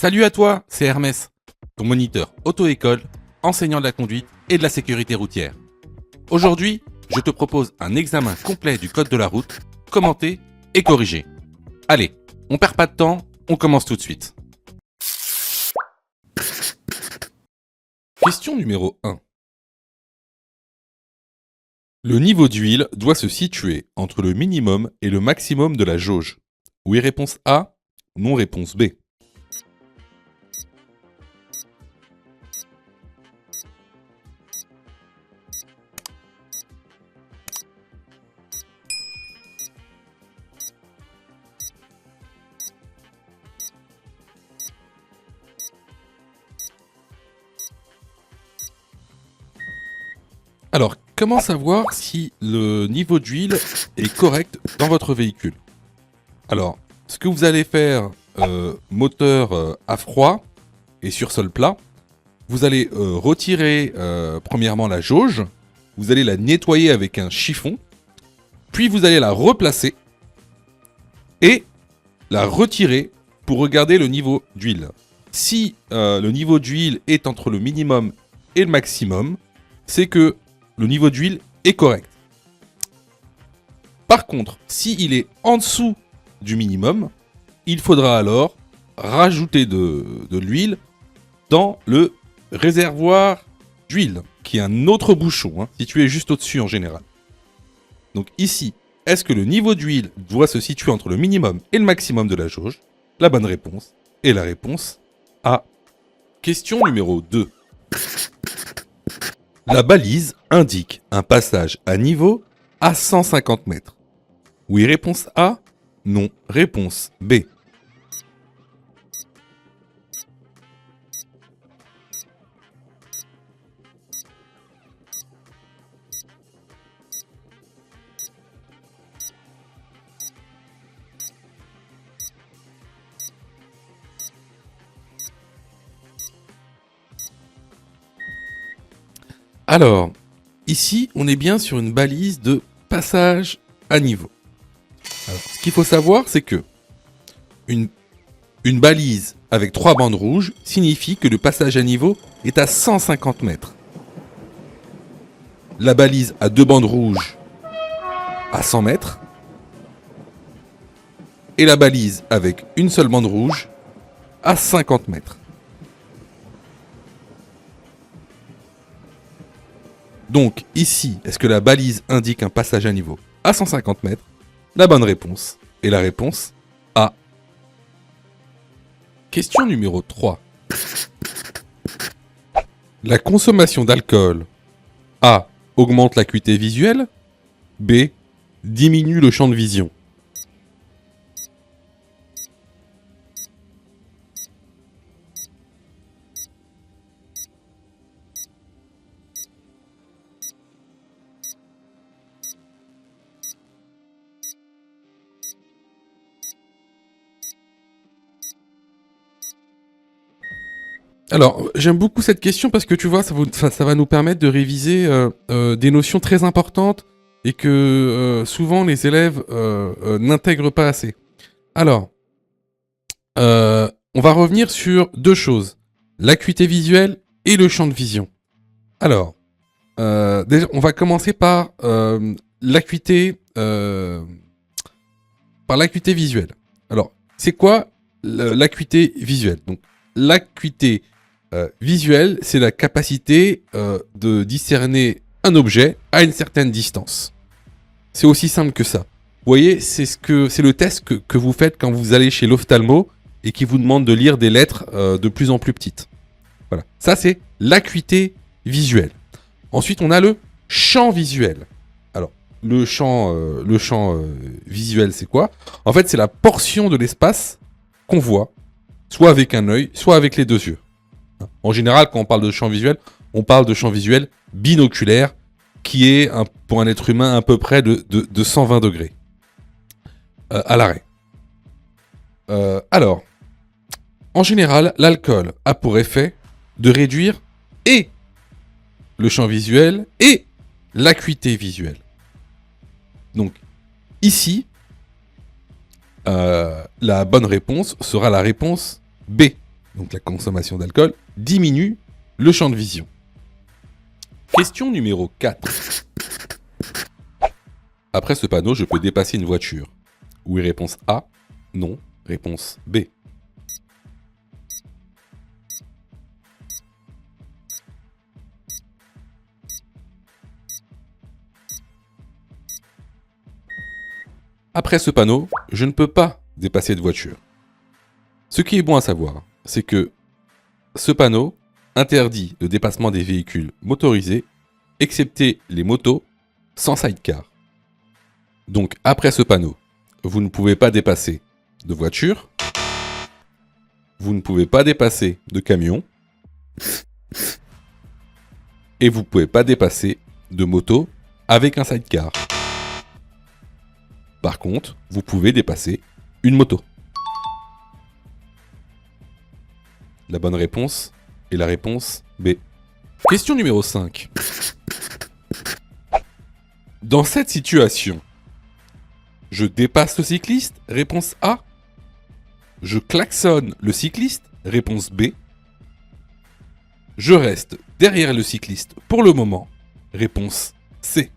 Salut à toi, c'est Hermès, ton moniteur auto-école, enseignant de la conduite et de la sécurité routière. Aujourd'hui, je te propose un examen complet du code de la route, commenté et corrigé. Allez, on perd pas de temps, on commence tout de suite. Question numéro 1. Le niveau d'huile doit se situer entre le minimum et le maximum de la jauge. Oui, réponse A, non, réponse B. Alors, comment savoir si le niveau d'huile est correct dans votre véhicule? Alors, ce que vous allez faire, moteur à froid et sur sol plat, vous allez retirer premièrement la jauge, vous allez la nettoyer avec un chiffon, puis vous allez la replacer et la retirer pour regarder le niveau d'huile. Si le niveau d'huile est entre le minimum et le maximum, c'est que le niveau d'huile est correct. Par contre, s'il est en dessous du minimum, il faudra alors rajouter de l'huile dans le réservoir d'huile, qui est un autre bouchon, situé juste au-dessus en général. Donc ici, est-ce que le niveau d'huile doit se situer entre le minimum et le maximum de la jauge? La bonne réponse est la réponse A. Question numéro 2. La balise indique un passage à niveau à 150 mètres. Oui, réponse A. Non, réponse B. Alors, ici, on est bien sur une balise de passage à niveau. Alors, ce qu'il faut savoir, c'est que une balise avec 3 bandes rouges signifie que le passage à niveau est à 150 mètres. La balise à 2 bandes rouges à 100 mètres. Et la balise avec une seule bande rouge à 50 mètres. Donc ici, est-ce que la balise indique un passage à niveau à 150 mètres? La bonne réponse est la réponse A. Question numéro 3. La consommation d'alcool A. Augmente l'acuité visuelle. B. Diminue le champ de vision. Alors, j'aime beaucoup cette question parce que tu vois, ça va nous permettre de réviser des notions très importantes et que souvent les élèves n'intègrent pas assez. Alors, on va revenir sur deux choses, l'acuité visuelle et le champ de vision. Alors, déjà, on va commencer par l'acuité visuelle. Alors, c'est quoi l'acuité visuelle? Donc, l'acuité visuelle, c'est la capacité de discerner un objet à une certaine distance. C'est aussi simple que ça. Vous voyez, c'est le test que vous faites quand vous allez chez l'ophtalmo et qui vous demande de lire des lettres de plus en plus petites. Voilà. Ça, c'est l'acuité visuelle. Ensuite, on a le champ visuel. Alors, le champ visuel, c'est quoi? En fait, c'est la portion de l'espace qu'on voit, soit avec un œil, soit avec les deux yeux. En général, quand on parle de champ visuel, on parle de champ visuel binoculaire, qui est, pour un être humain, à peu près de 120 degrés à l'arrêt. Alors, en général, l'alcool a pour effet de réduire et le champ visuel et l'acuité visuelle. Donc, ici, la bonne réponse sera la réponse B. donc la consommation d'alcool, diminue le champ de vision. Question numéro 4. Après ce panneau, je peux dépasser une voiture. Oui, réponse A. Non, réponse B. Après ce panneau, je ne peux pas dépasser de voiture. Ce qui est bon à savoir, c'est que ce panneau interdit le dépassement des véhicules motorisés, excepté les motos sans sidecar. Donc après ce panneau, vous ne pouvez pas dépasser de voiture, vous ne pouvez pas dépasser de camion, et vous ne pouvez pas dépasser de moto avec un sidecar. Par contre, vous pouvez dépasser une moto. La bonne réponse est la réponse B. Question numéro 5. Dans cette situation, je dépasse le cycliste, réponse A. Je klaxonne le cycliste, réponse B. Je reste derrière le cycliste pour le moment, réponse C.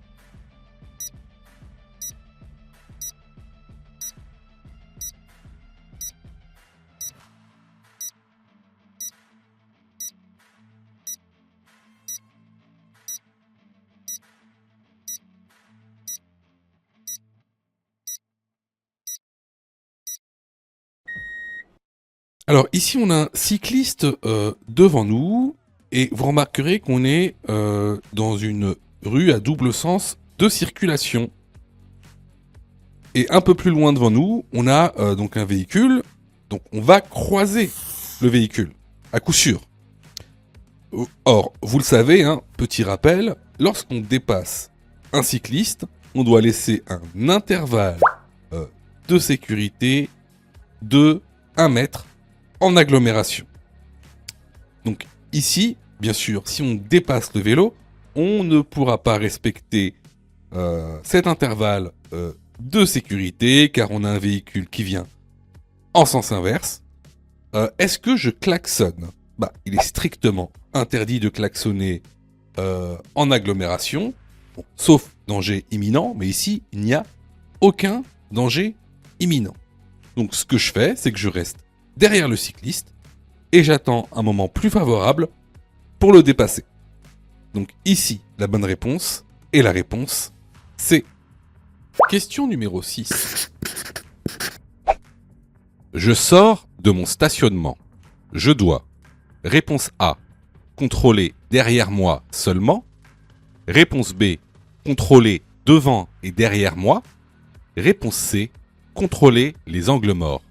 Alors ici on a un cycliste devant nous et vous remarquerez qu'on est dans une rue à double sens de circulation. Et un peu plus loin devant nous, on a donc un véhicule, donc on va croiser le véhicule, à coup sûr. Or, vous le savez, hein, petit rappel, lorsqu'on dépasse un cycliste, on doit laisser un intervalle de sécurité de 1 mètre en agglomération. Donc ici, bien sûr, si on dépasse le vélo, on ne pourra pas respecter cet intervalle de sécurité car on a un véhicule qui vient en sens inverse. Est-ce que je klaxonne ? Bah, il est strictement interdit de klaxonner en agglomération, bon, sauf danger imminent, mais ici, il n'y a aucun danger imminent. Donc ce que je fais, c'est que je reste derrière le cycliste et j'attends un moment plus favorable pour le dépasser. Donc ici, la bonne réponse est la réponse C. Question numéro 6. Je sors de mon stationnement. Je dois, réponse A, contrôler derrière moi seulement. Réponse B, contrôler devant et derrière moi. Réponse C, contrôler les angles morts.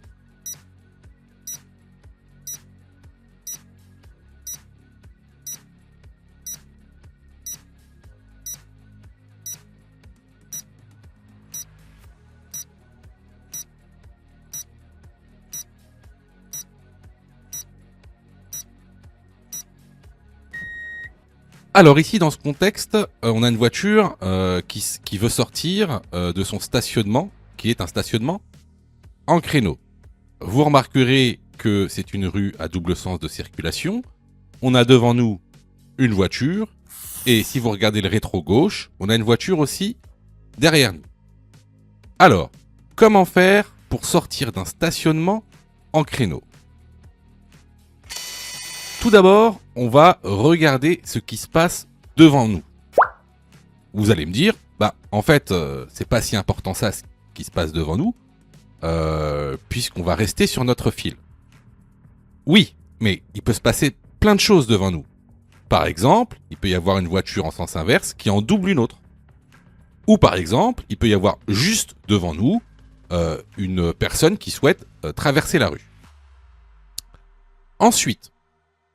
Alors ici, dans ce contexte, on a une voiture qui veut sortir de son stationnement, qui est un stationnement en créneau. Vous remarquerez que c'est une rue à double sens de circulation. On a devant nous une voiture, et si vous regardez le rétro gauche, on a une voiture aussi derrière nous. Alors, comment faire pour sortir d'un stationnement en créneau ? Tout d'abord, on va regarder ce qui se passe devant nous. Vous allez me dire, bah en fait, c'est pas si important ça ce qui se passe devant nous, puisqu'on va rester sur notre fil. Oui, mais il peut se passer plein de choses devant nous. Par exemple, il peut y avoir une voiture en sens inverse qui en double une autre. Ou par exemple, il peut y avoir juste devant nous une personne qui souhaite traverser la rue. Ensuite,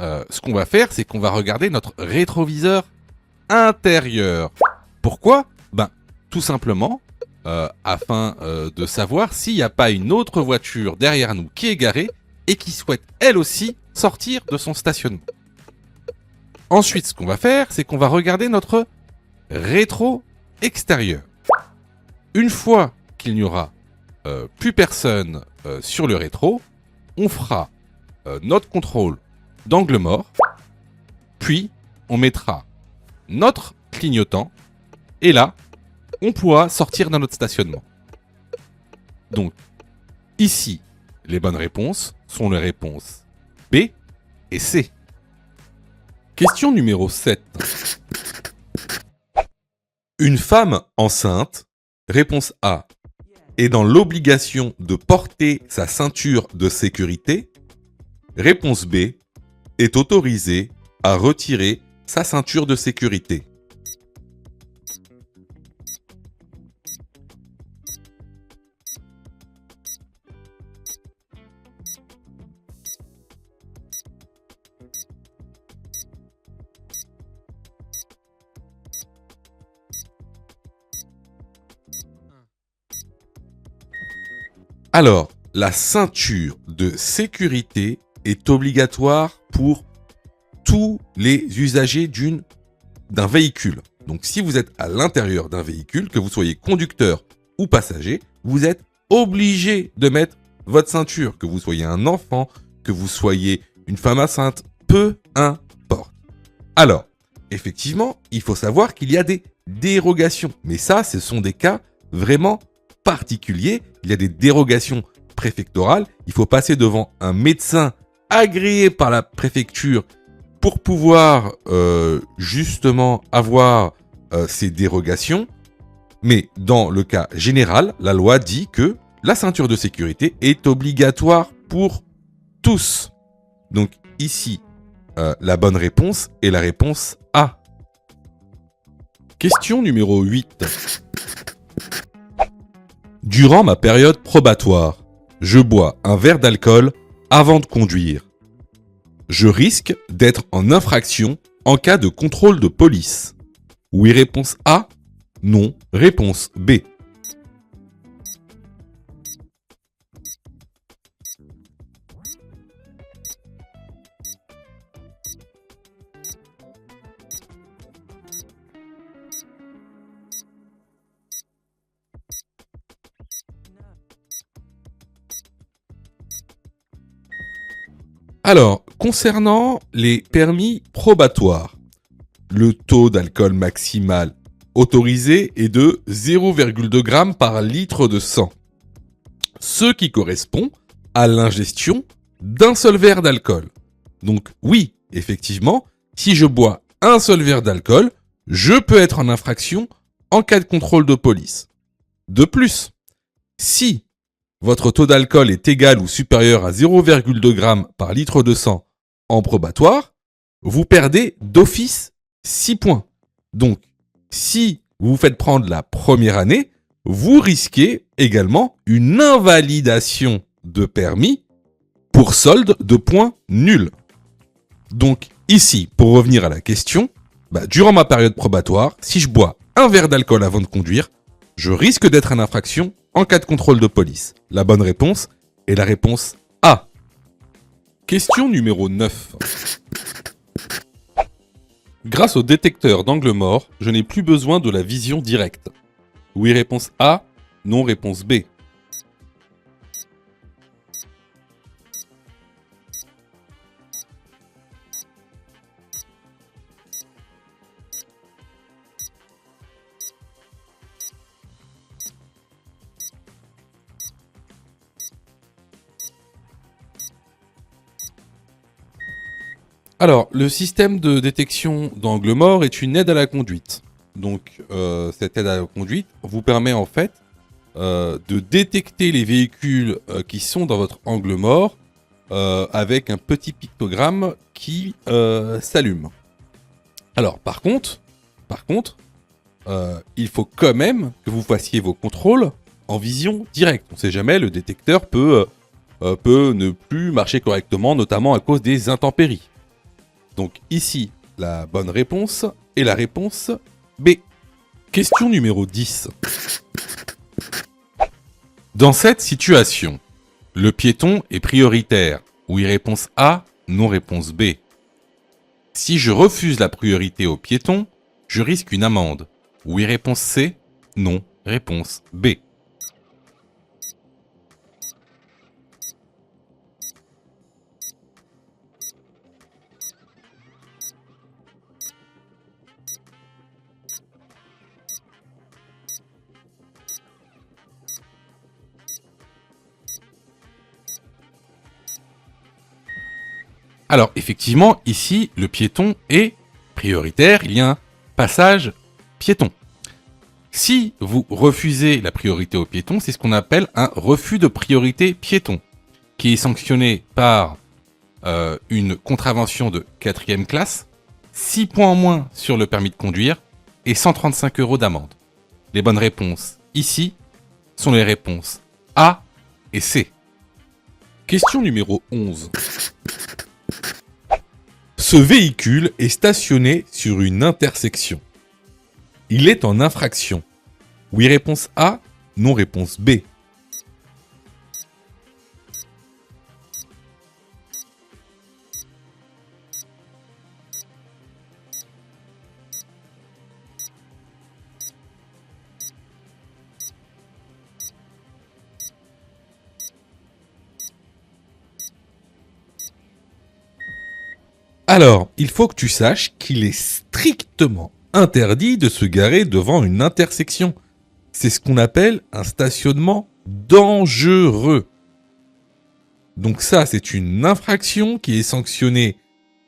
ce qu'on va faire, c'est qu'on va regarder notre rétroviseur intérieur. Pourquoi ? Ben, tout simplement, afin de savoir s'il n'y a pas une autre voiture derrière nous qui est garée et qui souhaite, elle aussi, sortir de son stationnement. Ensuite, ce qu'on va faire, c'est qu'on va regarder notre rétro extérieur. Une fois qu'il n'y aura plus personne sur le rétro, on fera notre contrôle d'angle mort, puis on mettra notre clignotant, et là, on pourra sortir dans notre stationnement. Donc, ici, les bonnes réponses sont les réponses B et C. Question numéro 7. Une femme enceinte, réponse A, est dans l'obligation de porter sa ceinture de sécurité. Réponse B, est autorisée à retirer sa ceinture de sécurité. Alors, la ceinture de sécurité est obligatoire pour tous les usagers d'un véhicule. Donc, si vous êtes à l'intérieur d'un véhicule, que vous soyez conducteur ou passager, vous êtes obligé de mettre votre ceinture, que vous soyez un enfant, que vous soyez une femme enceinte, peu importe. Alors, effectivement, il faut savoir qu'il y a des dérogations. Mais ça, ce sont des cas vraiment particuliers. Il y a des dérogations préfectorales. Il faut passer devant un médecin agréé par la préfecture pour pouvoir justement avoir ces dérogations. Mais dans le cas général, la loi dit que la ceinture de sécurité est obligatoire pour tous. Donc ici, la bonne réponse est la réponse A. Question numéro 8. Durant ma période probatoire, je bois un verre d'alcool avant de conduire. Je risque d'être en infraction en cas de contrôle de police. Oui, réponse A. Non, réponse B. Alors, concernant les permis probatoires, le taux d'alcool maximal autorisé est de 0,2 g par litre de sang, ce qui correspond à l'ingestion d'un seul verre d'alcool. Donc oui, effectivement, si je bois un seul verre d'alcool, je peux être en infraction en cas de contrôle de police. De plus, si votre taux d'alcool est égal ou supérieur à 0,2 g par litre de sang en probatoire, vous perdez d'office 6 points. Donc, si vous vous faites prendre la première année, vous risquez également une invalidation de permis pour solde de points nuls. Donc, ici, pour revenir à la question, durant ma période probatoire, si je bois un verre d'alcool avant de conduire, je risque d'être en infraction en cas de contrôle de police. La bonne réponse est la réponse A. Question numéro 9. Grâce au détecteur d'angle mort, je n'ai plus besoin de la vision directe. Oui, réponse A. Non, réponse B. Alors, le système de détection d'angle mort est une aide à la conduite. Donc, cette aide à la conduite vous permet en fait de détecter les véhicules qui sont dans votre angle mort avec un petit pictogramme qui s'allume. Alors, par contre, il faut quand même que vous fassiez vos contrôles en vision directe. On ne sait jamais, le détecteur peut ne plus marcher correctement, notamment à cause des intempéries. Donc ici, la bonne réponse est la réponse B. Question numéro 10. Dans cette situation, le piéton est prioritaire. Oui, réponse A, non, réponse B. Si je refuse la priorité au piéton, je risque une amende. Oui, réponse C, non, réponse B. Alors, effectivement, ici, le piéton est prioritaire. Il y a un passage piéton. Si vous refusez la priorité au piéton, c'est ce qu'on appelle un refus de priorité piéton, qui est sanctionné par une contravention de 4e classe, 6 points en moins sur le permis de conduire et 135 € d'amende. Les bonnes réponses ici sont les réponses A et C. Question numéro 11. Ce véhicule est stationné sur une intersection. Il est en infraction. Oui, réponse A, non, réponse B. Alors, il faut que tu saches qu'il est strictement interdit de se garer devant une intersection. C'est ce qu'on appelle un stationnement dangereux. Donc ça, c'est une infraction qui est sanctionnée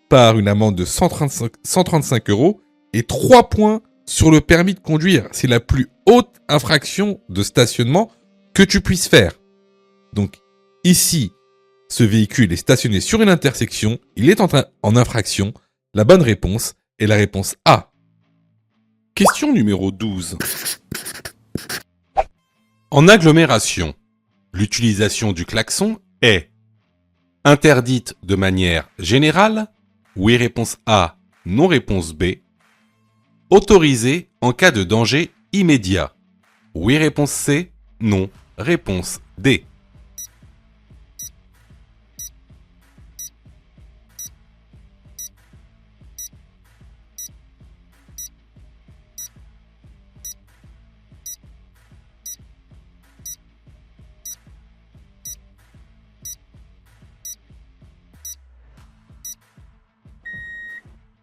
par une amende de 135 € et 3 points sur le permis de conduire. C'est la plus haute infraction de stationnement que tu puisses faire. Donc ici, ce véhicule est stationné sur une intersection, il est en infraction. La bonne réponse est la réponse A. Question numéro 12. En agglomération, l'utilisation du klaxon est interdite de manière générale. Oui, réponse A, non, réponse B. Autorisée en cas de danger immédiat. Oui, réponse C, non, réponse D.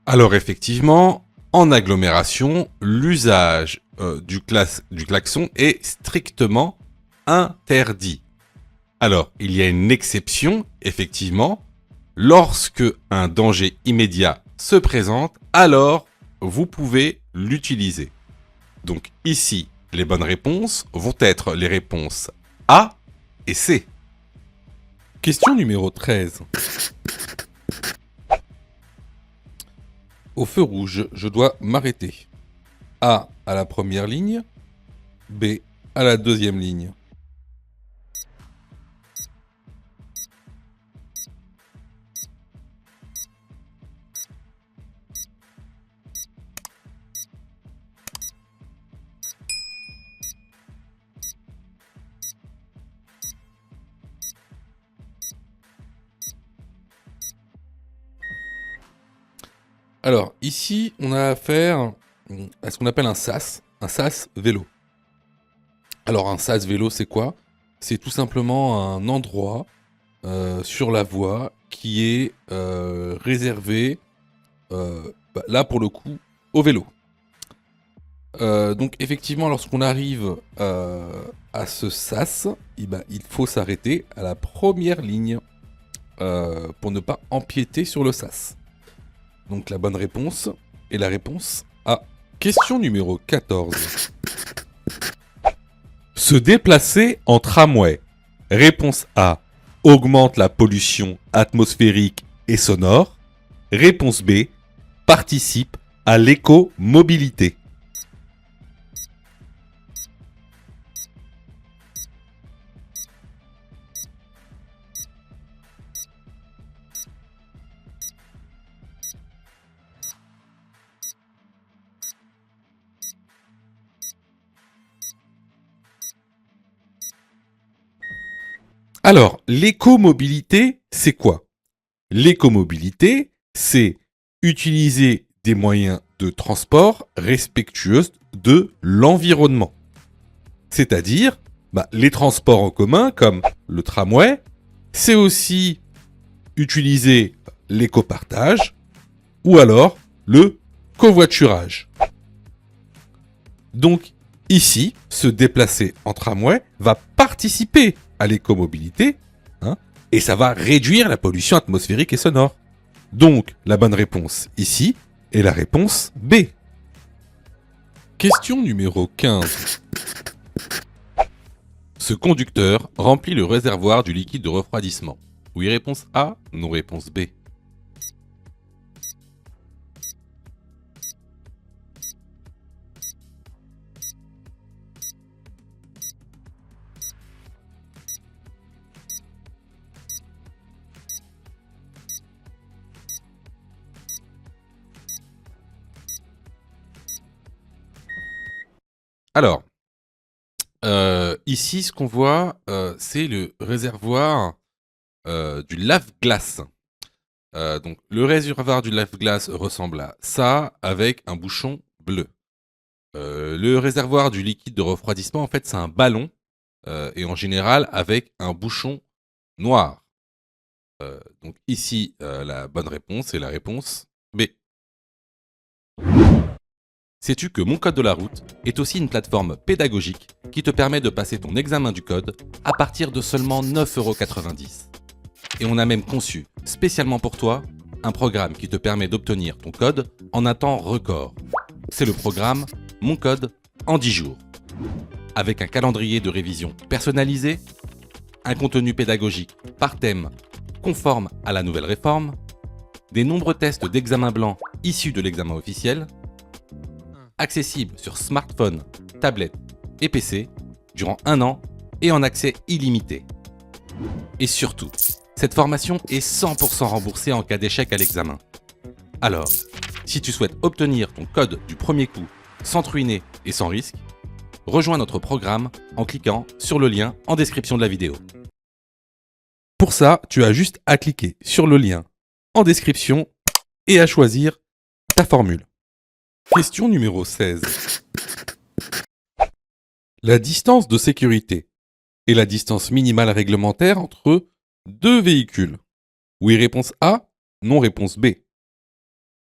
Alors effectivement, en agglomération, l'usage du klaxon est strictement interdit. Alors, il y a une exception, effectivement, lorsque un danger immédiat se présente, alors vous pouvez l'utiliser. Donc ici, les bonnes réponses vont être les réponses A et C. Question numéro 13. Au feu rouge, je dois m'arrêter. A à la première ligne, B à la deuxième ligne. Alors, ici, on a affaire à ce qu'on appelle un SAS vélo. Alors, un SAS vélo, c'est quoi? C'est tout simplement un endroit sur la voie qui est réservé, là pour le coup, au vélo. Donc, effectivement, lorsqu'on arrive à ce SAS, il faut s'arrêter à la première ligne pour ne pas empiéter sur le SAS. Donc la bonne réponse est la réponse A. Question numéro 14. Se déplacer en tramway. Réponse A. Augmente la pollution atmosphérique et sonore. Réponse B. Participe à l'écomobilité. Alors, l'écomobilité, c'est quoi? L'écomobilité, c'est utiliser des moyens de transport respectueux de l'environnement. C'est-à-dire, les transports en commun, comme le tramway, c'est aussi utiliser l'écopartage ou alors le covoiturage. Donc, ici, se déplacer en tramway va participer à l'écomobilité, et ça va réduire la pollution atmosphérique et sonore. Donc, la bonne réponse ici est la réponse B. Question numéro 15. Ce conducteur remplit le réservoir du liquide de refroidissement. Oui, réponse A, non, réponse B. Alors, ici, ce qu'on voit, c'est le réservoir du lave-glace. Donc, le réservoir du lave-glace ressemble à ça, avec un bouchon bleu. Le réservoir du liquide de refroidissement, en fait, c'est un ballon, et en général avec un bouchon noir. Donc ici, la bonne réponse est la réponse B. Sais-tu que Mon Code de la Route est aussi une plateforme pédagogique qui te permet de passer ton examen du code à partir de seulement 9,90 €. Et on a même conçu, spécialement pour toi, un programme qui te permet d'obtenir ton code en un temps record. C'est le programme Mon Code en 10 jours. Avec un calendrier de révision personnalisé, un contenu pédagogique par thème conforme à la nouvelle réforme, des nombreux tests d'examen blanc issus de l'examen officiel, accessible sur smartphone, tablette et PC durant 1 an et en accès illimité. Et surtout, cette formation est 100% remboursée en cas d'échec à l'examen. Alors, si tu souhaites obtenir ton code du premier coup sans te ruiner et sans risque, rejoins notre programme en cliquant sur le lien en description de la vidéo. Pour ça, tu as juste à cliquer sur le lien en description et à choisir ta formule. Question numéro 16. La distance de sécurité est la distance minimale réglementaire entre deux véhicules. Oui, réponse A, non, réponse B.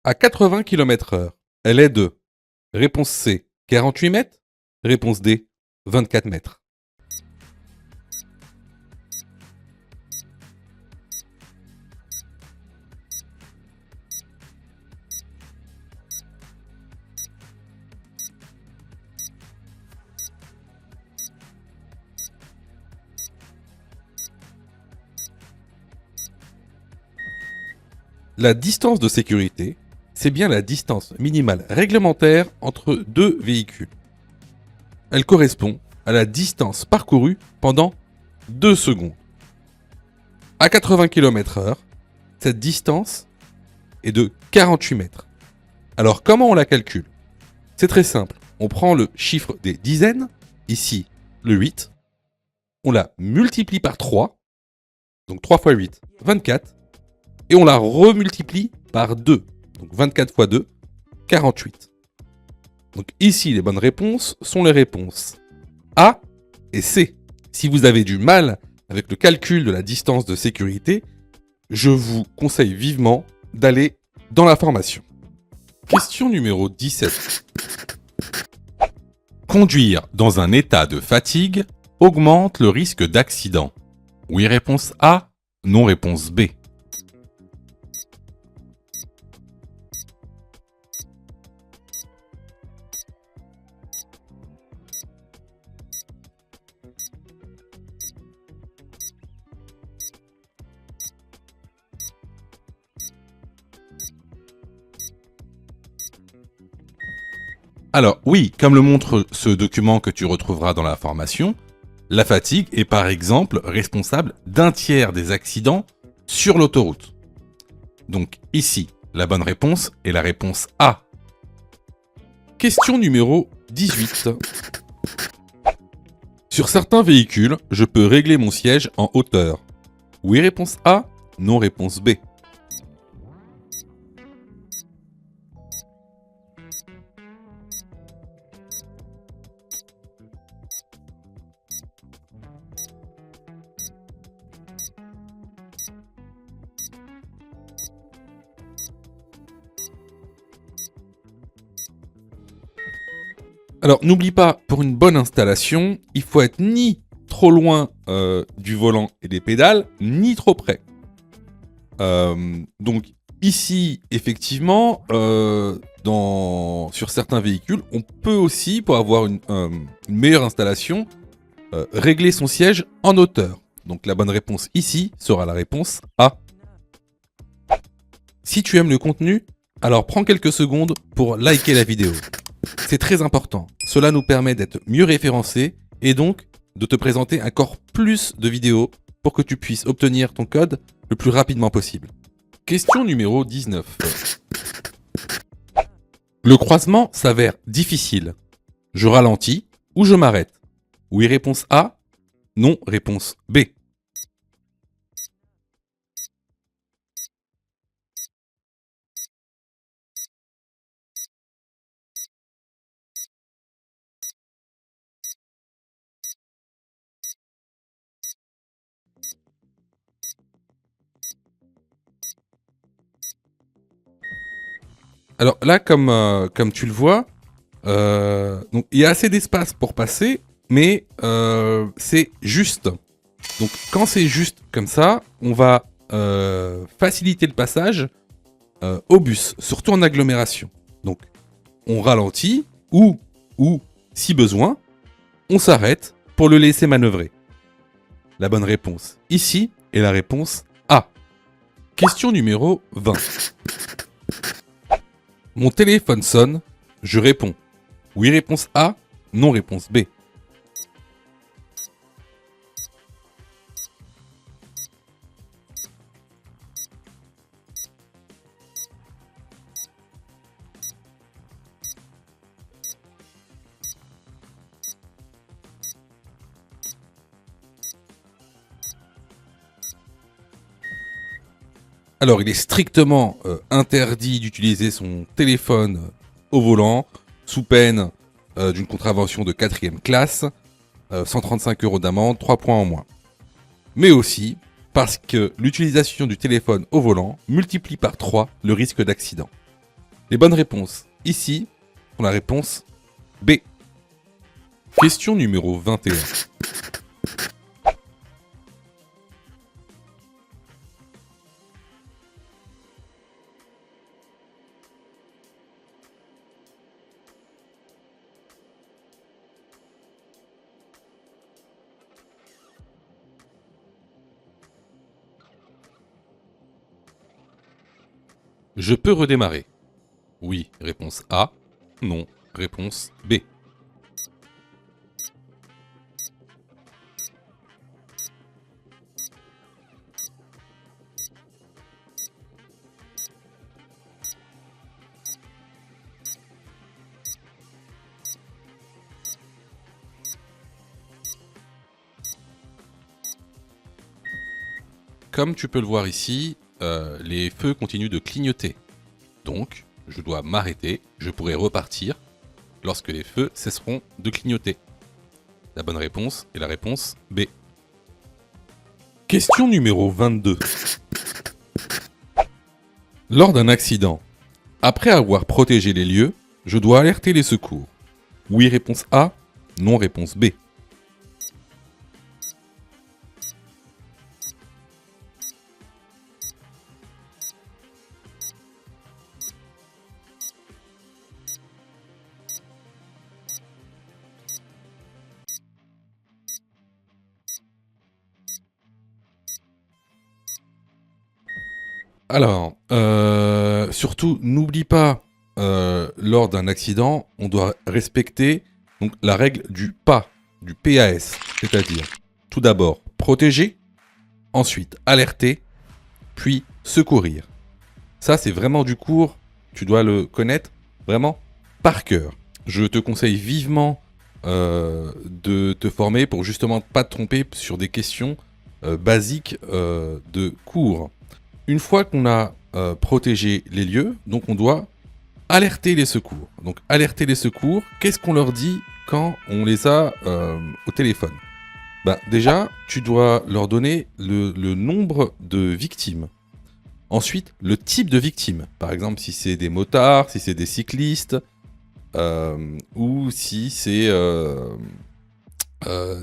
À 80 km/h, elle est de réponse C, 48 mètres, réponse D, 24 mètres. La distance de sécurité, c'est bien la distance minimale réglementaire entre deux véhicules. Elle correspond à la distance parcourue pendant 2 secondes. À 80 km/h, cette distance est de 48 mètres. Alors comment on la calcule? C'est très simple. On prend le chiffre des dizaines, ici le 8, on la multiplie par 3, donc 3 fois 8, 24, et on la remultiplie par 2, donc 24 fois 2, 48. Donc ici, les bonnes réponses sont les réponses A et C. Si vous avez du mal avec le calcul de la distance de sécurité, je vous conseille vivement d'aller dans la formation. Question numéro 17. Conduire dans un état de fatigue augmente le risque d'accident. Oui, réponse A, non, réponse B. Alors oui, comme le montre ce document que tu retrouveras dans la formation, la fatigue est par exemple responsable d'un tiers des accidents sur l'autoroute. Donc ici, la bonne réponse est la réponse A. Question numéro 18. Sur certains véhicules, je peux régler mon siège en hauteur. Oui, réponse A, non, réponse B. Alors, n'oublie pas, pour une bonne installation, il faut être ni trop loin du volant et des pédales, ni trop près. Donc, Ici, effectivement, sur certains véhicules, on peut aussi, pour avoir une meilleure installation, régler son siège en hauteur. Donc la bonne réponse ici sera la réponse A. Si tu aimes le contenu, alors prends quelques secondes pour liker la vidéo. C'est très important. Cela nous permet d'être mieux référencés et donc de te présenter encore plus de vidéos pour que tu puisses obtenir ton code le plus rapidement possible. Question numéro 19. Le croisement s'avère difficile. Je ralentis ou je m'arrête? Oui, réponse A. Non, réponse B. Alors là, comme tu le vois, donc, il y a assez d'espace pour passer, mais c'est juste. Donc quand c'est juste comme ça, on va faciliter le passage au bus, surtout en agglomération. Donc on ralentit ou si besoin, on s'arrête pour le laisser manœuvrer. La bonne réponse ici est la réponse A. Question numéro 20. Mon téléphone sonne, je réponds. Oui, réponse A, non, réponse B. Alors, il est strictement interdit d'utiliser son téléphone au volant, sous peine d'une contravention de 4e classe, 135 € d'amende, 3 points en moins. Mais aussi parce que l'utilisation du téléphone au volant multiplie par 3 le risque d'accident. Les bonnes réponses ici sont la réponse B. Question numéro 21. Je peux redémarrer. Oui, réponse A. Non, réponse B. Comme tu peux le voir ici, les feux continuent de clignoter. Donc, je dois m'arrêter, je pourrai repartir lorsque les feux cesseront de clignoter. La bonne réponse est la réponse B. Question numéro 22. Lors d'un accident, après avoir protégé les lieux, je dois alerter les secours. Oui, réponse A. Non, réponse B. Alors, surtout, n'oublie pas, lors d'un accident, on doit respecter donc, la règle du PAS, du PAS, c'est-à-dire, tout d'abord, protéger, ensuite, alerter, puis secourir. Ça, c'est vraiment du cours, tu dois le connaître vraiment par cœur. Je te conseille vivement de te former pour justement pas te tromper sur des questions basiques de cours. Une fois qu'on a protégé les lieux, donc on doit alerter les secours. Donc alerter les secours, qu'est-ce qu'on leur dit quand on les a au téléphone? Bah, déjà, tu dois leur donner le nombre de victimes. Ensuite, le type de victime. Par exemple, si c'est des motards, si c'est des cyclistes, ou si c'est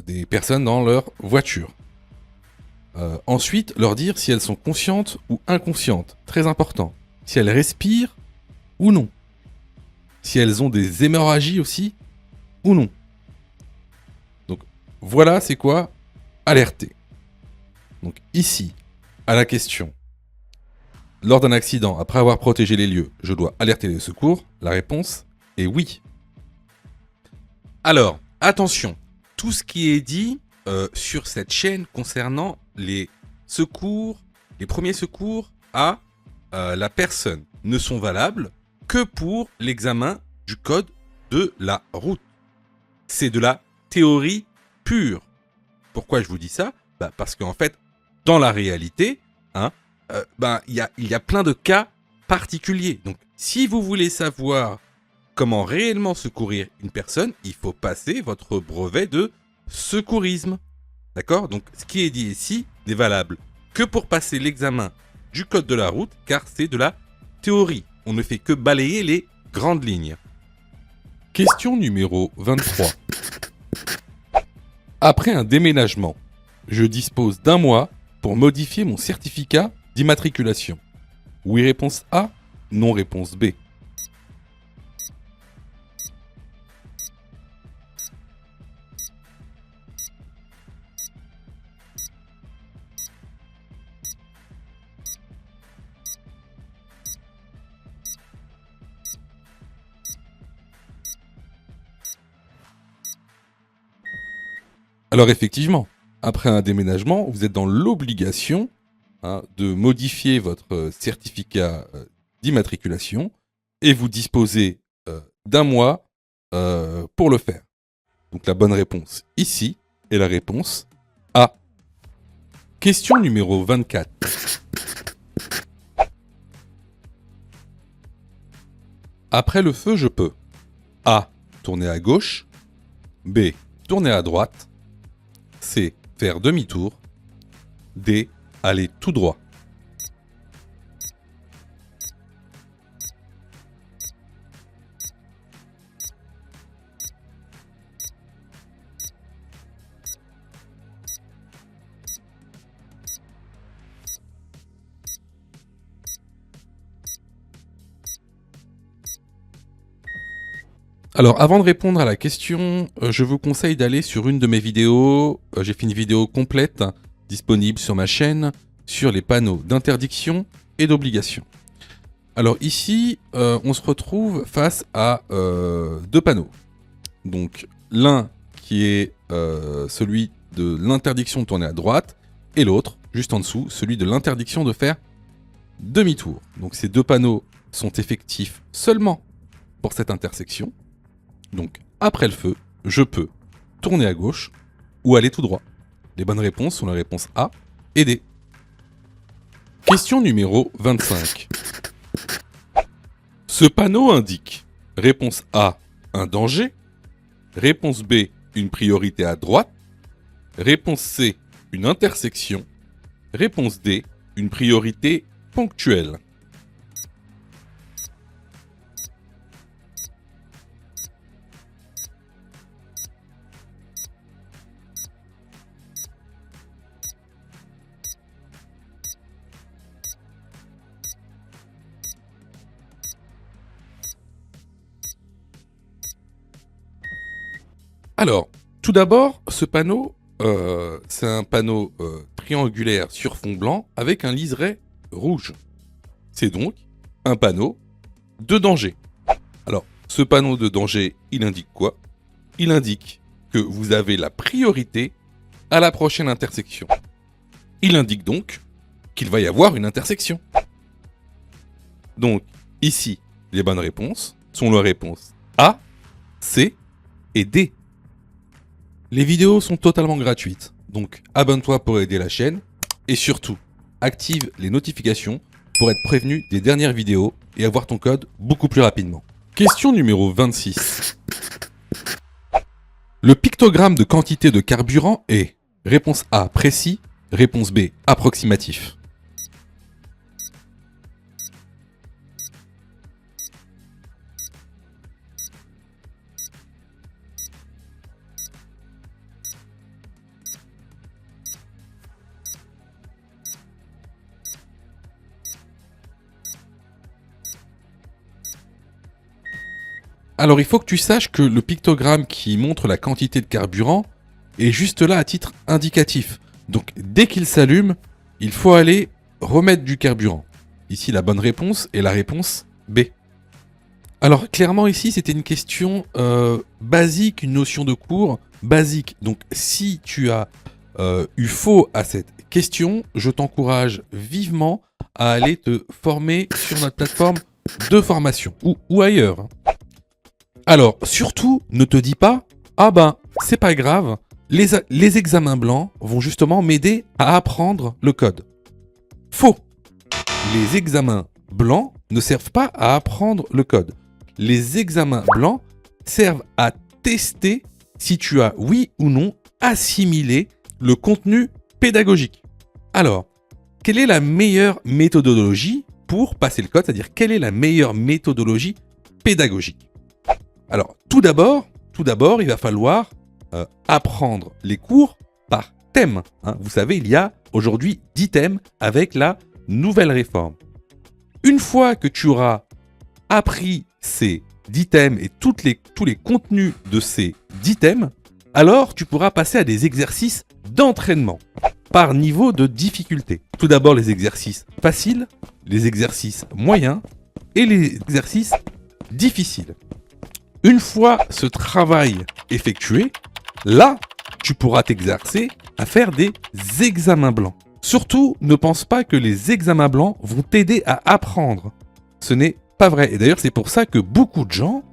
des personnes dans leur voiture. Ensuite, leur dire si elles sont conscientes ou inconscientes. Très important. si elles respirent ou non, si elles ont des hémorragies aussi ou non. Donc voilà c'est quoi alerter. Donc ici, à la question, lors d'un accident, après avoir protégé les lieux, je dois alerter les secours? La réponse est oui. Alors, attention, tout ce qui est dit sur cette chaîne concernant les secours, les premiers secours à la personne ne sont valables que pour l'examen du code de la route. C'est de la théorie pure. Pourquoi je vous dis ça? Parce qu'en fait, dans la réalité, il y a plein de cas particuliers. Donc, si vous voulez savoir comment réellement secourir une personne, il faut passer votre brevet de secourisme. D'accord? Donc, ce qui est dit ici n'est valable que pour passer l'examen du code de la route, car c'est de la théorie. On ne fait que balayer les grandes lignes. Question numéro 23. Après un déménagement, je dispose d'1 mois pour modifier mon certificat d'immatriculation. Oui, réponse A. Non, réponse B. Alors effectivement, après un déménagement, vous êtes dans l'obligation de modifier votre certificat d'immatriculation et vous disposez d'1 mois pour le faire. Donc la bonne réponse ici est la réponse A. Question numéro 24. Après le feu, je peux A. Tourner à gauche. B. Tourner à droite. C. Faire demi-tour. D. Aller tout droit. Alors, avant de répondre à la question, je vous conseille d'aller sur une de mes vidéos. J'ai fait une vidéo complète disponible sur ma chaîne sur les panneaux d'interdiction et d'obligation. Alors ici, on se retrouve face à 2 panneaux. Donc l'un qui est celui de l'interdiction de tourner à droite et l'autre, juste en dessous, celui de l'interdiction de faire demi-tour. Donc ces 2 panneaux sont effectifs seulement pour cette intersection. Donc, après le feu, je peux tourner à gauche ou aller tout droit. Les bonnes réponses sont la réponse A et D. Question numéro 25. Ce panneau indique réponse A, un danger. Réponse B, une priorité à droite. Réponse C, une intersection. Réponse D, une priorité ponctuelle. Alors, tout d'abord, ce panneau, c'est un panneau triangulaire sur fond blanc avec un liseré rouge. C'est donc un panneau de danger. Alors, ce panneau de danger, il indique quoi? Il indique que vous avez la priorité à la prochaine intersection. Il indique donc qu'il va y avoir une intersection. Donc, ici, les bonnes réponses sont les réponses A, C et D. Les vidéos sont totalement gratuites, donc abonne-toi pour aider la chaîne et surtout, active les notifications pour être prévenu des dernières vidéos et avoir ton code beaucoup plus rapidement. Question numéro 26. Le pictogramme de quantité de carburant est réponse A précis, réponse B approximatif. Alors il faut que tu saches que le pictogramme qui montre la quantité de carburant est juste là à titre indicatif. Donc dès qu'il s'allume, il faut aller remettre du carburant. Ici la bonne réponse est la réponse B. Alors clairement ici c'était une question basique, une notion de cours basique. Donc si tu as eu faux à cette question, je t'encourage vivement à aller te former sur notre plateforme de formation ou ailleurs, hein. Alors, surtout, ne te dis pas « Ah ben, c'est pas grave, les examens blancs vont justement m'aider à apprendre le code. » Faux. Les examens blancs ne servent pas à apprendre le code. Les examens blancs servent à tester si tu as, oui ou non, assimilé le contenu pédagogique. Alors, quelle est la meilleure méthodologie pour passer le code, c'est-à-dire quelle est la meilleure méthodologie pédagogique? Alors, tout d'abord, il va falloir apprendre les cours par thème, hein. Vous savez, il y a aujourd'hui 10 thèmes avec la nouvelle réforme. Une fois que tu auras appris ces 10 thèmes et tous les contenus de ces 10 thèmes, alors tu pourras passer à des exercices d'entraînement par niveau de difficulté. Tout d'abord les exercices faciles, les exercices moyens et les exercices difficiles. Une fois ce travail effectué, là, tu pourras t'exercer à faire des examens blancs. Surtout, ne pense pas que les examens blancs vont t'aider à apprendre. Ce n'est pas vrai. Et d'ailleurs, c'est pour ça que beaucoup de gens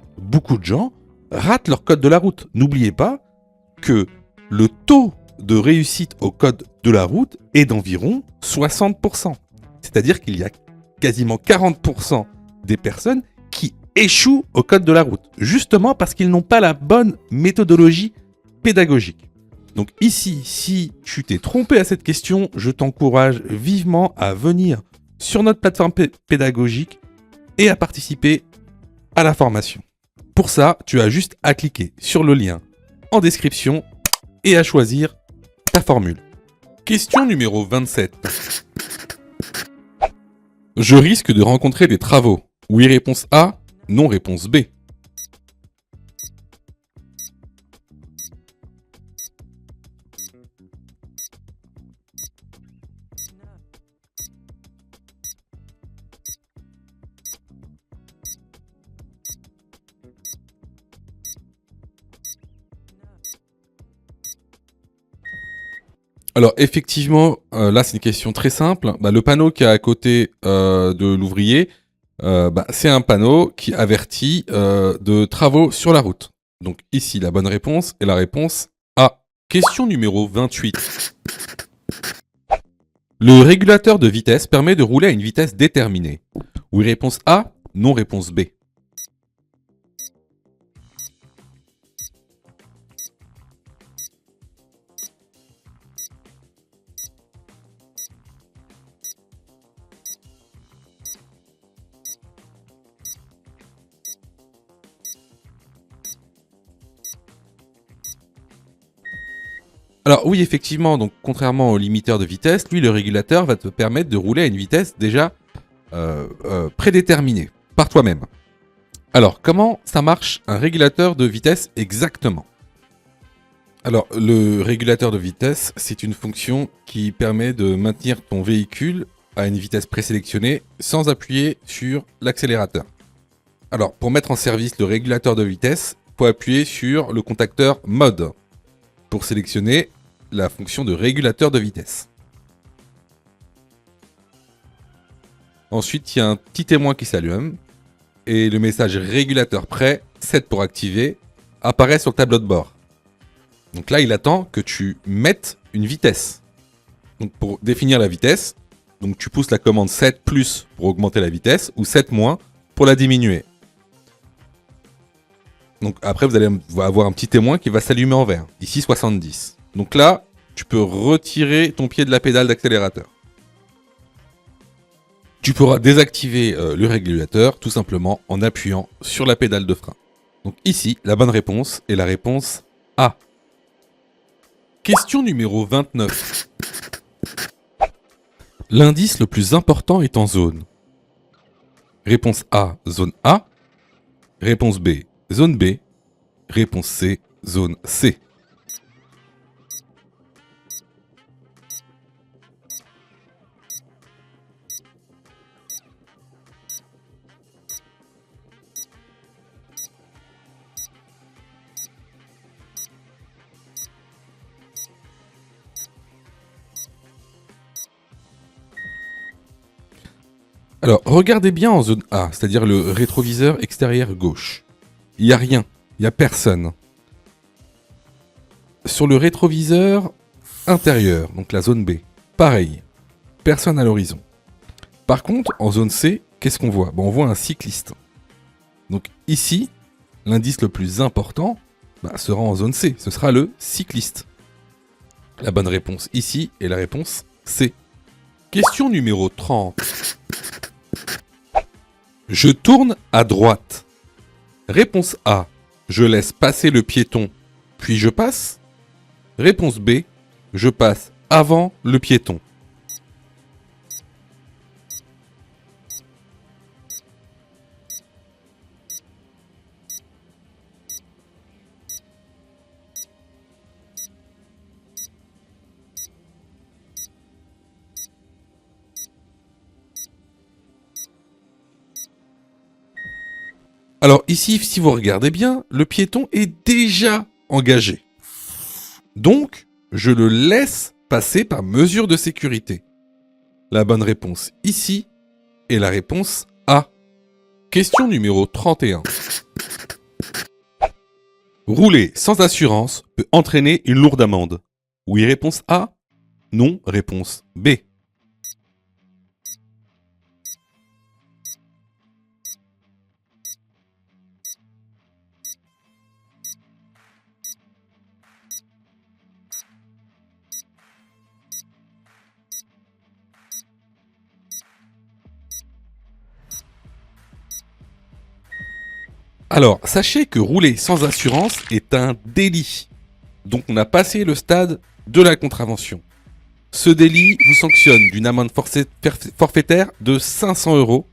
ratent leur code de la route. N'oubliez pas que le taux de réussite au code de la route est d'environ 60%. C'est-à-dire qu'il y a quasiment 40% des personnes qui échouent au code de la route, justement parce qu'ils n'ont pas la bonne méthodologie pédagogique. Donc ici, si tu t'es trompé à cette question, je t'encourage vivement à venir sur notre plateforme pédagogique et à participer à la formation. Pour ça, tu as juste à cliquer sur le lien en description et à choisir ta formule. Question numéro 27. Je risque de rencontrer des travaux. Oui, réponse A. Non, réponse B. Alors effectivement, là c'est une question très simple. Le panneau qui est à côté de l'ouvrier, c'est un panneau qui avertit de travaux sur la route. Donc ici, la bonne réponse est la réponse A. Question numéro 28. Le régulateur de vitesse permet de rouler à une vitesse déterminée. Oui, réponse A. Non, réponse B. Alors oui, effectivement, donc contrairement au limiteur de vitesse, lui, le régulateur va te permettre de rouler à une vitesse déjà prédéterminée par toi-même. Alors, comment ça marche un régulateur de vitesse exactement? Alors, le régulateur de vitesse, c'est une fonction qui permet de maintenir ton véhicule à une vitesse présélectionnée sans appuyer sur l'accélérateur. Alors, pour mettre en service le régulateur de vitesse, il faut appuyer sur le contacteur Mode pour sélectionner la fonction de régulateur de vitesse. Ensuite, il y a un petit témoin qui s'allume et le message régulateur prêt, 7 pour activer, apparaît sur le tableau de bord. Donc là, il attend que tu mettes une vitesse. Donc pour définir la vitesse, donc tu pousses la commande 7 plus pour augmenter la vitesse ou 7 moins pour la diminuer. Donc après, vous allez avoir un petit témoin qui va s'allumer en vert. Ici, 70. Donc là, tu peux retirer ton pied de la pédale d'accélérateur. Tu pourras désactiver le régulateur tout simplement en appuyant sur la pédale de frein. Donc ici, la bonne réponse est la réponse A. Question numéro 29. L'indice le plus important est en zone. Réponse A, zone A. Réponse B, zone B. Réponse C, zone C. Alors, regardez bien en zone A, c'est-à-dire le rétroviseur extérieur gauche. Il n'y a rien, il n'y a personne. Sur le rétroviseur intérieur, donc la zone B, pareil, personne à l'horizon. Par contre, en zone C, qu'est-ce qu'on voit? On voit un cycliste. Donc ici, l'indice le plus important sera en zone C, ce sera le cycliste. La bonne réponse ici est la réponse C. Question numéro 30. Je tourne à droite. Réponse A. Je laisse passer le piéton, puis je passe. Réponse B. Je passe avant le piéton. Alors ici, si vous regardez bien, le piéton est déjà engagé. Donc, je le laisse passer par mesure de sécurité. La bonne réponse ici est la réponse A. Question numéro 31. Rouler sans assurance peut entraîner une lourde amende. Oui, réponse A. Non, réponse B. Alors, sachez que rouler sans assurance est un délit. Donc on a passé le stade de la contravention. Ce délit vous sanctionne d'une amende forfaitaire de 500 €,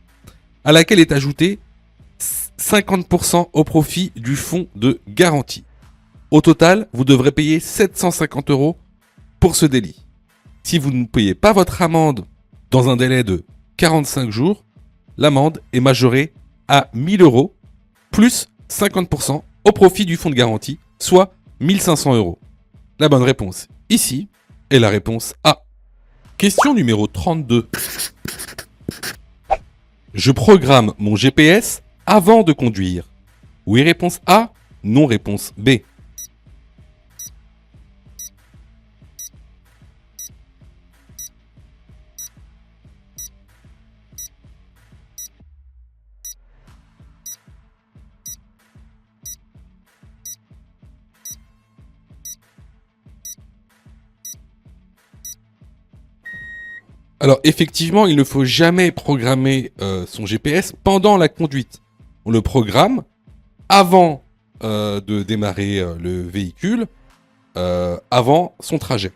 à laquelle est ajouté 50% au profit du fonds de garantie. Au total, vous devrez payer 750 € pour ce délit. Si vous ne payez pas votre amende dans un délai de 45 jours, l'amende est majorée à 1000 € plus 50% au profit du fonds de garantie, soit 1500 €. La bonne réponse ici est la réponse A. Question numéro 32. Je programme mon GPS avant de conduire. Oui, réponse A. Non, réponse B. Alors effectivement, il ne faut jamais programmer son GPS pendant la conduite. On le programme avant de démarrer le véhicule, avant son trajet.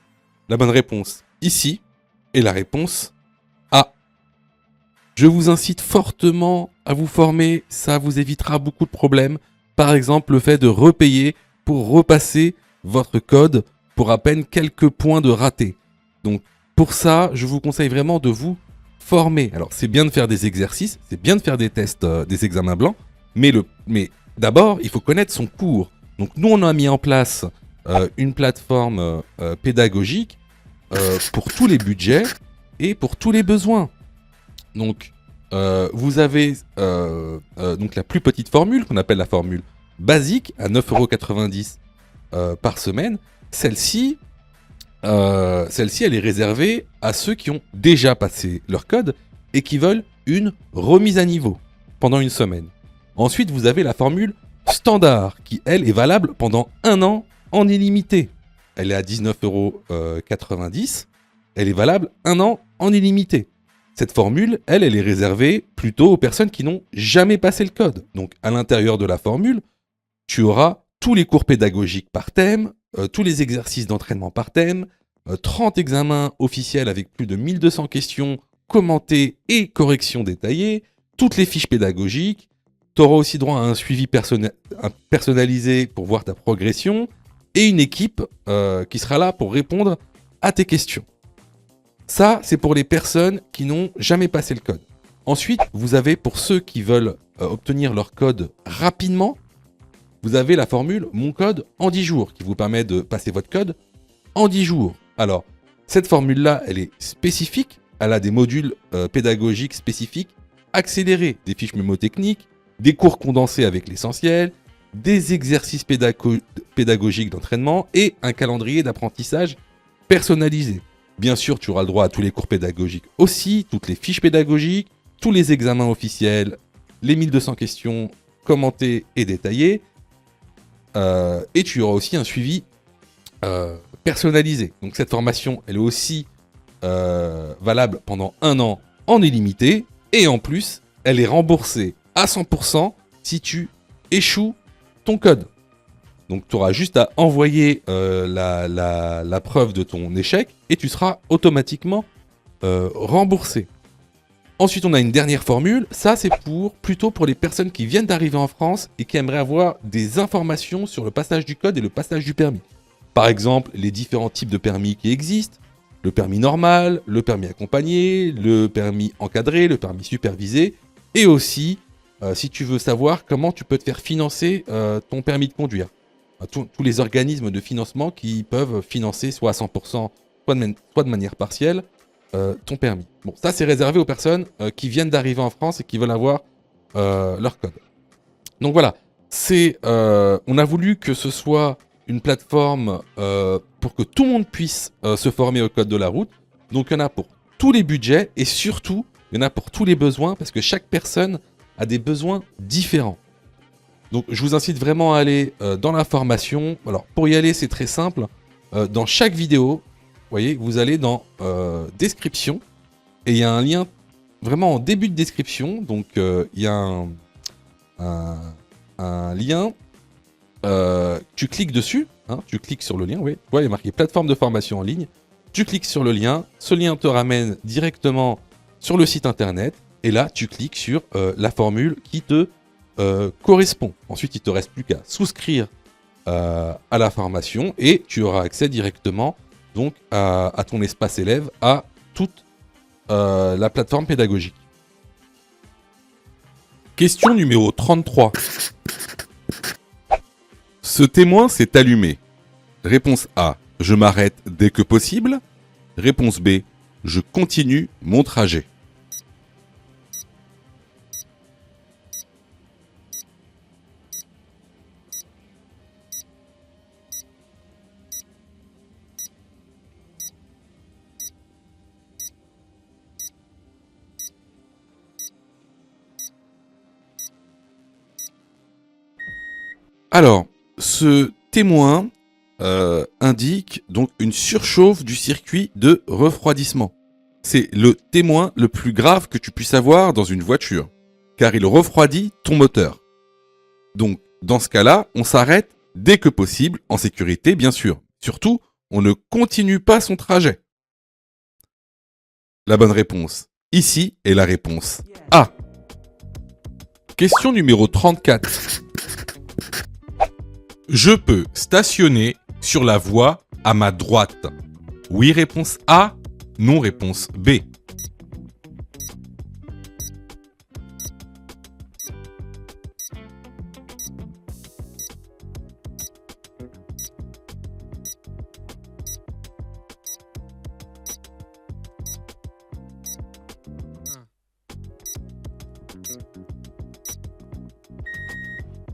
La bonne réponse ici est la réponse A. Je vous incite fortement à vous former, ça vous évitera beaucoup de problèmes. Par exemple, le fait de repayer pour repasser votre code pour à peine quelques points de raté. Donc pour ça, je vous conseille vraiment de vous former. Alors c'est bien de faire des exercices, c'est bien de faire des tests, des examens blancs, mais d'abord, il faut connaître son cours. Donc nous, on a mis en place une plateforme pédagogique pour tous les budgets et pour tous les besoins. Donc, vous avez donc la plus petite formule, qu'on appelle la formule basique, à 9,90 € par semaine. Celle-ci, elle est réservée à ceux qui ont déjà passé leur code et qui veulent une remise à niveau pendant une semaine. Ensuite, vous avez la formule standard, qui, elle, est valable pendant un an en illimité. Elle est à 19,90 €. Elle est valable un an en illimité. Cette formule, elle est réservée plutôt aux personnes qui n'ont jamais passé le code. Donc, à l'intérieur de la formule, tu auras tous les cours pédagogiques par thème, tous les exercices d'entraînement par thème, 30 examens officiels avec plus de 1200 questions commentées et corrections détaillées, toutes les fiches pédagogiques, Tu auras aussi droit à un suivi personnalisé pour voir ta progression et une équipe qui sera là pour répondre à tes questions. Ça, c'est pour les personnes qui n'ont jamais passé le code. Ensuite, vous avez pour ceux qui veulent obtenir leur code rapidement, vous avez la formule Mon code en 10 jours qui vous permet de passer votre code en 10 jours. Alors, cette formule-là, elle est spécifique. Elle a des modules pédagogiques spécifiques, accélérés, des fiches mémotechniques, des cours condensés avec l'essentiel, des exercices pédagogiques d'entraînement et un calendrier d'apprentissage personnalisé. Bien sûr, tu auras le droit à tous les cours pédagogiques aussi, toutes les fiches pédagogiques, tous les examens officiels, les 1200 questions commentées et détaillées. Et tu auras aussi un suivi personnalisé. Donc cette formation, elle est aussi valable pendant 1 an en illimité. Et en plus, elle est remboursée à 100% si tu échoues ton code. Donc tu auras juste à envoyer la preuve de ton échec et tu seras automatiquement remboursé. Ensuite, on a une dernière formule. Ça, c'est plutôt pour les personnes qui viennent d'arriver en France et qui aimeraient avoir des informations sur le passage du code et le passage du permis. Par exemple, les différents types de permis qui existent. Le permis normal, le permis accompagné, le permis encadré, le permis supervisé. Et aussi, si tu veux savoir comment tu peux te faire financer ton permis de conduire. Tous les organismes de financement qui peuvent financer soit à 100%, soit de manière partielle, ton permis. Bon, ça c'est réservé aux personnes qui viennent d'arriver en France et qui veulent avoir leur code. Donc voilà, on a voulu que ce soit une plateforme pour que tout le monde puisse se former au code de la route. Donc il y en a pour tous les budgets et surtout, il y en a pour tous les besoins parce que chaque personne a des besoins différents. Donc je vous incite vraiment à aller dans la formation. Alors pour y aller, c'est très simple. Dans chaque vidéo, vous voyez, vous allez dans description et il y a un lien vraiment en début de description. Donc il y a un lien. Tu cliques dessus, hein, tu cliques sur le lien. Oui, il y a marqué plateforme de formation en ligne. Tu cliques sur le lien. Ce lien te ramène directement sur le site internet. Et là, tu cliques sur la formule qui te correspond. Ensuite, il ne te reste plus qu'à souscrire à la formation et tu auras accès directement donc à ton espace élève, à toute la plateforme pédagogique. Question numéro 33. Ce témoin s'est allumé. Réponse A, je m'arrête dès que possible. Réponse B, je continue mon trajet. Alors, ce témoin indique donc une surchauffe du circuit de refroidissement. C'est le témoin le plus grave que tu puisses avoir dans une voiture, car il refroidit ton moteur. Donc, dans ce cas-là, on s'arrête dès que possible, en sécurité bien sûr. Surtout, on ne continue pas son trajet. La bonne réponse, ici, est la réponse A. Question numéro 34. Je peux stationner sur la voie à ma droite. Oui, réponse A. Non, réponse B.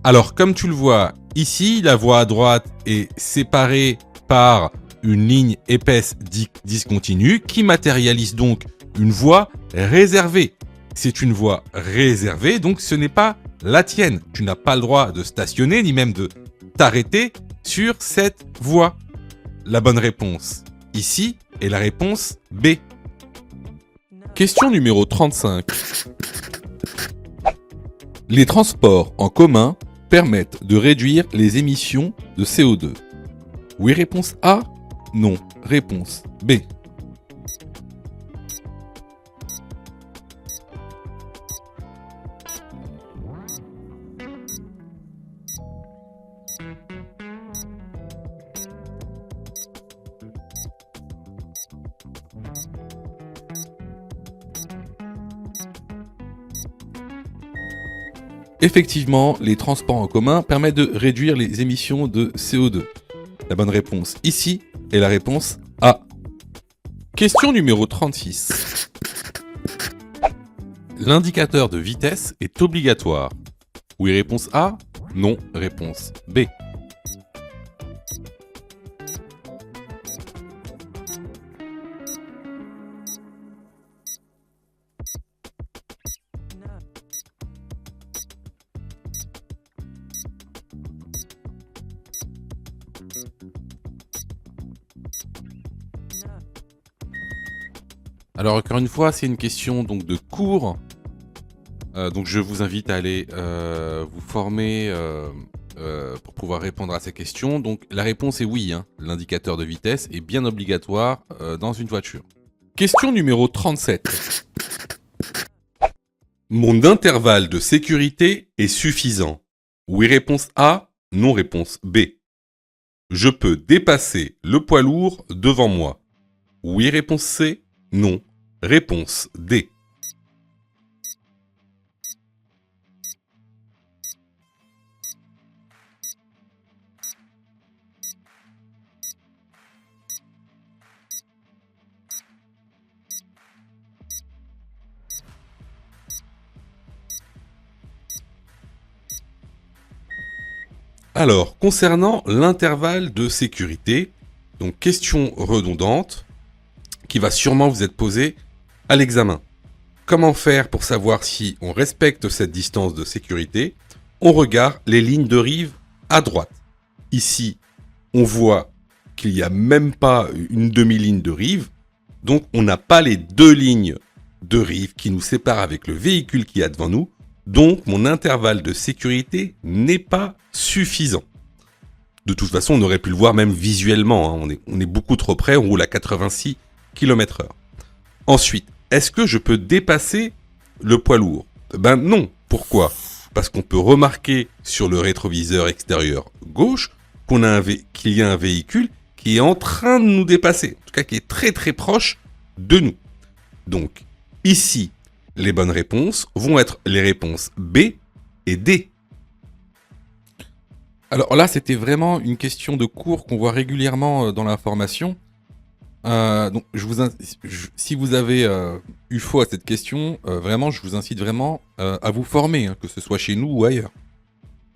Alors, comme tu le vois, ici, la voie à droite est séparée par une ligne épaisse discontinue qui matérialise donc une voie réservée. C'est une voie réservée, donc ce n'est pas la tienne. Tu n'as pas le droit de stationner, ni même de t'arrêter sur cette voie. La bonne réponse ici est la réponse B. Question numéro 35. Les transports en commun permettent de réduire les émissions de CO2. Oui, réponse A. Non, réponse B. effectivement, les transports en commun permettent de réduire les émissions de CO2. La bonne réponse ici est la réponse A. Question numéro 36. L'indicateur de vitesse est obligatoire. Oui, réponse A. Non, réponse B. Alors encore une fois, c'est une question donc de cours. Donc je vous invite à aller vous former pour pouvoir répondre à ces questions. Donc la réponse est oui, hein. L'indicateur de vitesse est bien obligatoire dans une voiture. Question numéro 37. Mon intervalle de sécurité est suffisant. Oui, réponse A. Non, réponse B. Je peux dépasser le poids lourd devant moi. Oui, réponse C. Non, réponse D. Alors, concernant l'intervalle de sécurité, donc question redondante, qui va sûrement vous être posée à l'examen. Comment faire pour savoir si on respecte cette distance de sécurité? On regarde les lignes de rive à droite. Ici, on voit qu'il n'y a même pas une demi-ligne de rive, donc on n'a pas les deux lignes de rive qui nous séparent avec le véhicule qui est devant nous, donc mon intervalle de sécurité n'est pas suffisant. De toute façon, on aurait pu le voir même visuellement, hein. On est beaucoup trop près, on roule à 86 km/h. Ensuite, est-ce que je peux dépasser le poids lourd? Ben non. Pourquoi? Parce qu'on peut remarquer sur le rétroviseur extérieur gauche qu'il y a un véhicule qui est en train de nous dépasser, en tout cas qui est très très proche de nous. Donc, ici, les bonnes réponses vont être les réponses B et D. Alors là, c'était vraiment une question de cours qu'on voit régulièrement dans la formation. Donc, si vous avez eu faux à cette question, vraiment, je vous incite vraiment à vous former, hein, que ce soit chez nous ou ailleurs.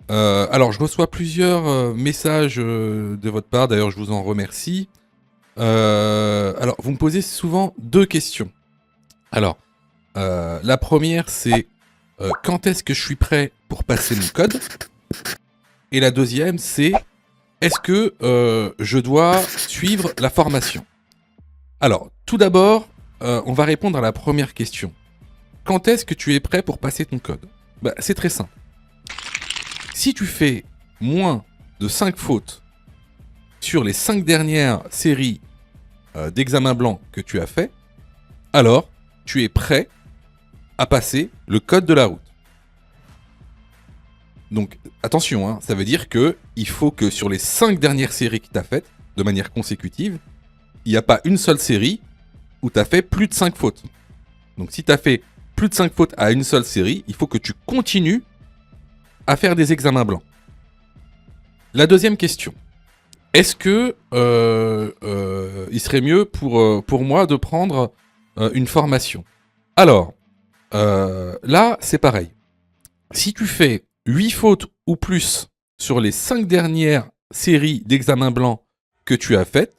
Alors, je reçois plusieurs messages de votre part, d'ailleurs, je vous en remercie. Alors, vous me posez souvent deux questions. Alors, la première, c'est quand est-ce que je suis prêt pour passer mon code? Et la deuxième, c'est est-ce que je dois suivre la formation? Alors, tout d'abord, on va répondre à la première question. Quand est-ce que tu es prêt pour passer ton code? Bah, c'est très simple. Si tu fais moins de 5 fautes sur les 5 dernières séries d'examens blancs que tu as fait, alors tu es prêt à passer le code de la route. Donc attention, hein, ça veut dire qu'il faut que sur les 5 dernières séries que tu as faites, de manière consécutive, il n'y a pas une seule série où tu as fait plus de 5 fautes. Donc si tu as fait plus de 5 fautes à une seule série, il faut que tu continues à faire des examens blancs. La deuxième question. Est-ce que il serait mieux pour moi de prendre une formation? Alors, là, c'est pareil. Si tu fais 8 fautes ou plus sur les 5 dernières séries d'examens blancs que tu as faites,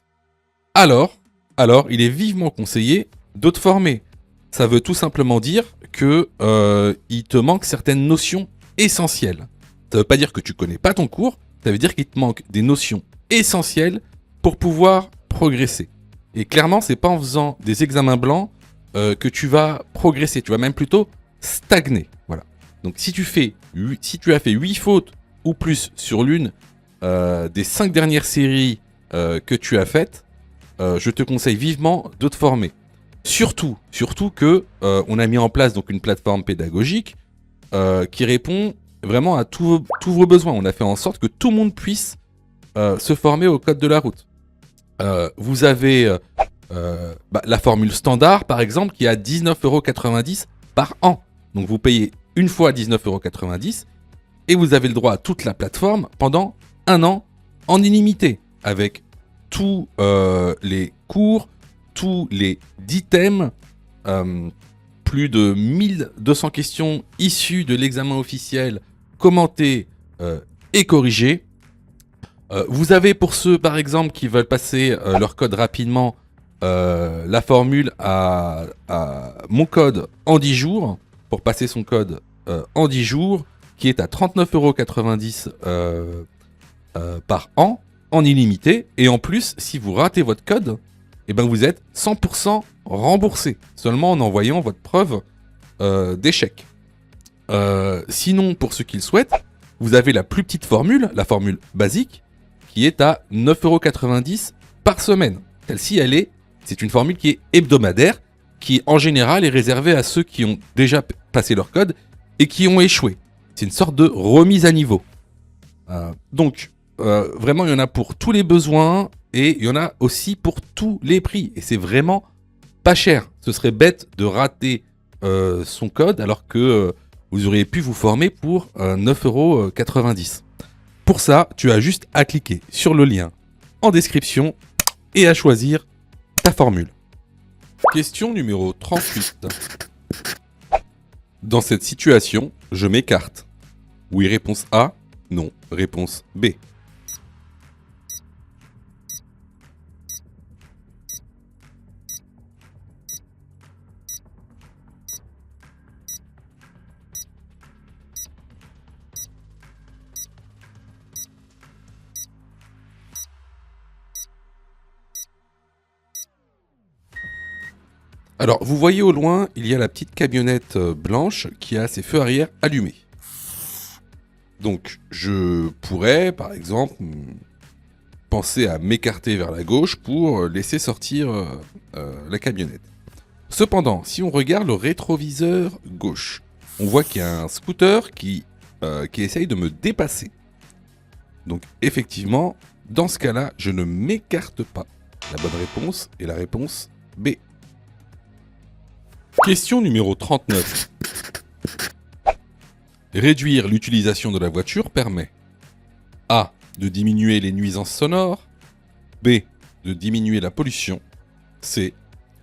alors, il est vivement conseillé de te former. Ça veut tout simplement dire que il te manque certaines notions essentielles. Ça veut pas dire que tu connais pas ton cours, ça veut dire qu'il te manque des notions essentielles pour pouvoir progresser. Et clairement, c'est pas en faisant des examens blancs que tu vas progresser, tu vas même plutôt stagner. Voilà. Donc si tu as fait 8 fautes ou plus sur l'une des 5 dernières séries que tu as faites, je te conseille vivement de te former. Surtout que on a mis en place donc une plateforme pédagogique qui répond vraiment à tous vos besoins. On a fait en sorte que tout le monde puisse se former au code de la route. Vous avez la formule standard, par exemple, qui est à 19,90 € par an. Donc vous payez une fois 19,90 € et vous avez le droit à toute la plateforme pendant 1 an en illimité, avec tous les cours, tous les 10 thèmes, plus de 1200 questions issues de l'examen officiel, commentées et corrigées. Vous avez pour ceux par exemple qui veulent passer leur code rapidement, la formule à mon code en 10 jours, pour passer son code en 10 jours, qui est à 39,90 € par an, en illimité. Et en plus, si vous ratez votre code, eh ben vous êtes 100% remboursé, seulement en envoyant votre preuve d'échec. Sinon, pour ceux qui le souhaitent, vous avez la plus petite formule, la formule basique, qui est à 9,90 € par semaine. Celle-ci, c'est une formule qui est hebdomadaire, qui en général est réservée à ceux qui ont déjà passé leur code et qui ont échoué. C'est une sorte de remise à niveau. Donc, vraiment, il y en a pour tous les besoins et il y en a aussi pour tous les prix. Et c'est vraiment pas cher. Ce serait bête de rater son code alors que vous auriez pu vous former pour 9,90 €. Pour ça, tu as juste à cliquer sur le lien en description et à choisir ta formule. Question numéro 38. Dans cette situation, je m'écarte. Oui, réponse A. Non, réponse B. Alors, vous voyez au loin, il y a la petite camionnette blanche qui a ses feux arrière allumés. Donc, je pourrais, par exemple, penser à m'écarter vers la gauche pour laisser sortir la camionnette. Cependant, si on regarde le rétroviseur gauche, on voit qu'il y a un scooter qui essaye de me dépasser. Donc, effectivement, dans ce cas-là, je ne m'écarte pas. La bonne réponse est la réponse B. Question numéro 39. Réduire l'utilisation de la voiture permet A. De diminuer les nuisances sonores. B. De diminuer la pollution. C.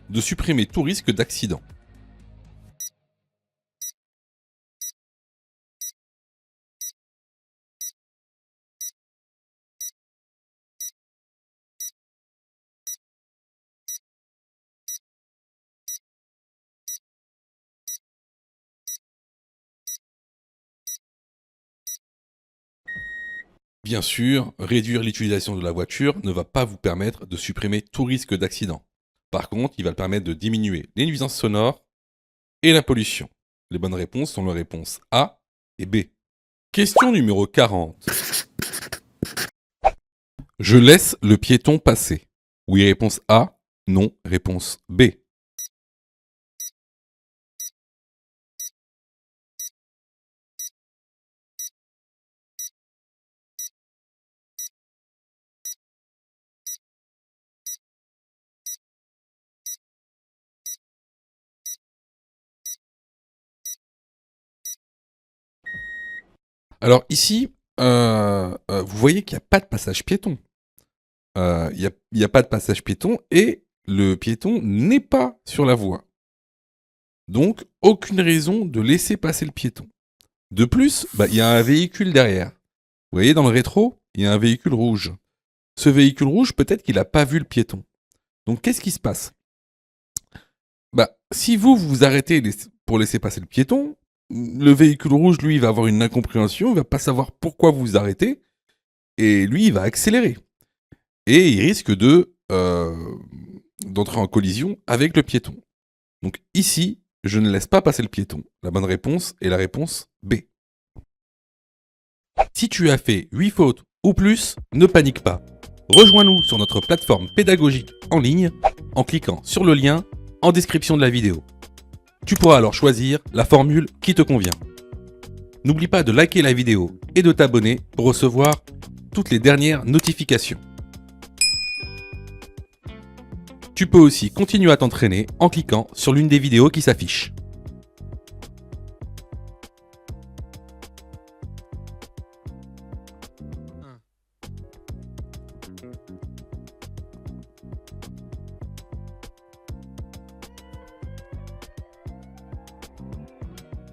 De supprimer tout risque d'accident. Bien sûr, réduire l'utilisation de la voiture ne va pas vous permettre de supprimer tout risque d'accident. Par contre, il va permettre de diminuer les nuisances sonores et la pollution. Les bonnes réponses sont les réponses A et B. Question numéro 40. Je laisse le piéton passer. Oui, réponse A. Non, réponse B. Alors ici, vous voyez qu'il n'y a pas de passage piéton. Il n'y a pas de passage piéton et le piéton n'est pas sur la voie. Donc, aucune raison de laisser passer le piéton. De plus, il y a un véhicule derrière. Vous voyez, dans le rétro, il y a un véhicule rouge. Ce véhicule rouge, peut-être qu'il n'a pas vu le piéton. Donc, qu'est-ce qui se passe? Si vous vous arrêtez pour laisser passer le piéton, le véhicule rouge, lui, il va avoir une incompréhension, il va pas savoir pourquoi vous vous arrêtez, et lui, il va accélérer. Et il risque d'entrer en collision avec le piéton. Donc ici, je ne laisse pas passer le piéton. La bonne réponse est la réponse B. Si tu as fait 8 fautes ou plus, ne panique pas. Rejoins-nous sur notre plateforme pédagogique en ligne en cliquant sur le lien en description de la vidéo. Tu pourras alors choisir la formule qui te convient. N'oublie pas de liker la vidéo et de t'abonner pour recevoir toutes les dernières notifications. Tu peux aussi continuer à t'entraîner en cliquant sur l'une des vidéos qui s'affichent.